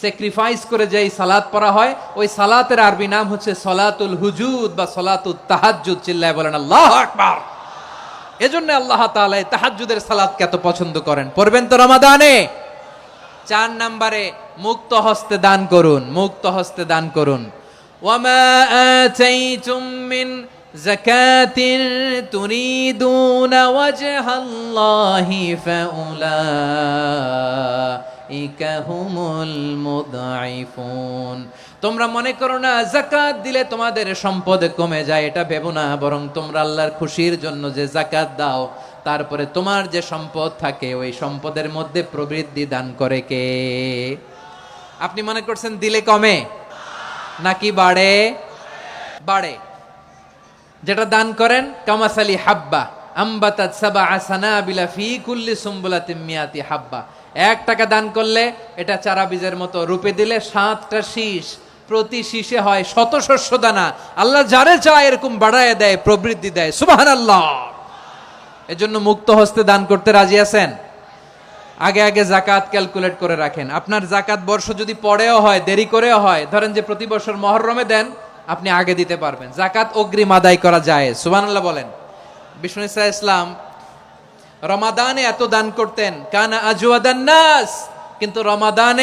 Sacrifice করে যেই সালাত পড়া হয় ওই সালাতের আরবি নাম হচ্ছে সলাতুল হুজুদ বা সলাতুত তাহাজ্জুদ। চিল্লায় বলেন আল্লাহু আকবার। এজন্য আল্লাহ তাআলা এই তাহাজ্জুদের সালাতকে এত পছন্দ করেন। পড়বেন তো রমাদানে। 4 নম্বরে মুক্ত হস্তে দান করুন, মুক্ত হস্তে দান করুন। ওয়ামা আতাইতুম মিন যাকাতিন তুরিদুনা ওয়াজহাল্লাহি ফাউলাইকা হুমুল মুদঈফুন। তোমরা মনে করো না যাকাত দিলে তোমাদের সম্পদ কমে যায়, এটা ভেবো না, বরং তোমরা আল্লাহর খুশির জন্য যে যাকাত দাও তারপরে তোমার যে সম্পদ থাকে ওই সম্পদের মধ্যে প্রবৃদ্ধি দান করে কে? আপনি মনে করছেন দিলে কমে নাকি বাড়ে? বাড়ে। যেটা দান করেন কামাসালি হাব্বা আম্বাতাত সাবআ সানাবিলা ফি কুল্লি সুম্বুলাতিন মিয়াতি হাব্বা। 1 টাকা দান করলে এটা চারা বীজের মতো, রূপে দিলে 7টা শীষ, প্রতি শীষে হয় শত শস্য দানা। আল্লাহ যারে চায় এরকম বাড়ায় দেয়, প্রবৃদ্ধি দেয়। সুবহানাল্লাহ। এজন্য মুক্ত হস্তে দান করতে রাজি আছেন? আগে আগে যাকাত ক্যালকুলেট করে রাখেন। আপনার যাকাত বর্ষ যদি পরেও হয়, দেরি করেও হয়, ধরেন যে প্রতি বছর মুহররমে দেন, আপনি আগে দিতে পারবেন। যাকাত অগ্রিম আদায় করা যায়। সুবহানাল্লাহ বলেন। বিষ্ণু ইসা ইসলাম রমাদানে এত দান করতেন, কানা আজওয়াদান নাস, কিন্তু রমাদানে